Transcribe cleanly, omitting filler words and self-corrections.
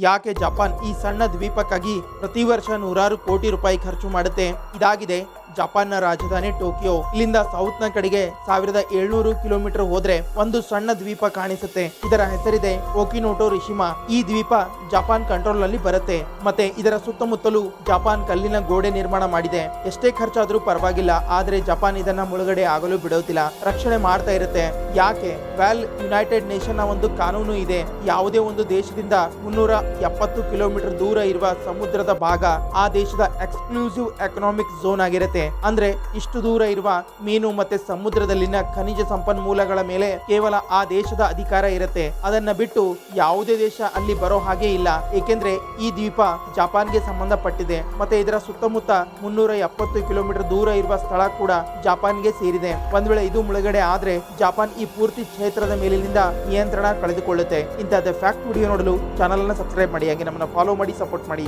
ಯಾಕೆ ಜಪಾನ್ ಈ ಸಣ್ಣ ದ್ವೀಪಕ್ಕಾಗಿ ಪ್ರತಿ ವರ್ಷ ನೂರಾರು ಕೋಟಿ ರೂಪಾಯಿ ಖರ್ಚು ಮಾಡುತ್ತೆ? ಇದಾಗಿದೆ ಜಪಾನ್ನ ರಾಜಧಾನಿ ಟೋಕಿಯೋ. ಇಲ್ಲಿಂದ ಸೌತ್ ನ ಕಡೆಗೆ 1700 ಕಿಲೋಮೀಟರ್ ಹೋದ್ರೆ ಒಂದು ಸಣ್ಣ ದ್ವೀಪ ಕಾಣಿಸುತ್ತೆ. ಇದರ ಹೆಸರಿದೆ ಓಕಿನೋಟೋ ರಿಶಿಮಾ. ಈ ದ್ವೀಪ ಜಪಾನ್ ಕಂಟ್ರೋಲ್ ನಲ್ಲಿ ಬರುತ್ತೆ. ಮತ್ತೆ ಇದರ ಸುತ್ತಮುತ್ತಲೂ ಜಪಾನ್ ಕಲ್ಲಿನ ಗೋಡೆ ನಿರ್ಮಾಣ ಮಾಡಿದೆ. ಎಷ್ಟೇ ಖರ್ಚಾದ್ರೂ ಪರವಾಗಿಲ್ಲ, ಆದ್ರೆ ಜಪಾನ್ ಇದನ್ನ ಮುಳುಗಡೆ ಆಗಲು ಬಿಡೋದಿಲ್ಲ, ರಕ್ಷಣೆ ಮಾಡ್ತಾ ಇರುತ್ತೆ. ಯಾಕೆ? ಯುನೈಟೆಡ್ ನೇಷನ್ ನ ಒಂದು ಕಾನೂನು ಇದೆ. ಯಾವುದೇ ಒಂದು ದೇಶದಿಂದ 370 ಕಿಲೋಮೀಟರ್ ದೂರ ಇರುವ ಸಮುದ್ರದ ಭಾಗ ಆ ದೇಶದ ಎಕ್ಸ್ಕ್ಲೂಸಿವ್ ಎಕನಾಮಿಕ್ ಝೋನ್ ಆಗಿರುತ್ತೆ. ಅಂದ್ರೆ ಇಷ್ಟು ದೂರ ಇರುವ ಮೀನು ಮತ್ತೆ ಸಮುದ್ರದಲ್ಲಿನ ಖನಿಜ ಸಂಪನ್ಮೂಲಗಳ ಮೇಲೆ ಕೇವಲ ಆ ದೇಶದ ಅಧಿಕಾರ ಇರುತ್ತೆ. ಅದನ್ನ ಬಿಟ್ಟು ಯಾವುದೇ ದೇಶ ಅಲ್ಲಿ ಬರೋ ಹಾಗೆ ಇಲ್ಲ, ಏಕೆಂದ್ರೆ ಈ ದ್ವೀಪ ಜಪಾನ್ಗೆ ಸಂಬಂಧಪಟ್ಟಿದೆ. ಮತ್ತೆ ಇದರ ಸುತ್ತಮುತ್ತ 370 ಕಿಲೋಮೀಟರ್ ದೂರ ಇರುವ ಸ್ಥಳ ಕೂಡ ಜಪಾನ್ಗೆ ಸೇರಿದೆ. ಒಂದ್ ವೇಳೆ ಇದು ಮುಳುಗಡೆ ಆದ್ರೆ ಜಪಾನ್ ಈ ಪೂರ್ತಿ ಕ್ಷೇತ್ರದ ಮೇಲಿನಿಂದ ನಿಯಂತ್ರಣ ಕಳೆದುಕೊಳ್ಳುತ್ತೆ. ಇಂತಹ ಫ್ಯಾಕ್ಟ್ ವಿಡಿಯೋ ನೋಡಲು ಚಾನಲ್ ಅನ್ನು ಸಬ್ಸ್ಕ್ರೈಬ್ ಮಾಡಿ, ಹಾಗೆ ನಮ್ಮನ್ನು ಫಾಲೋ ಮಾಡಿ, ಸಪೋರ್ಟ್ ಮಾಡಿ.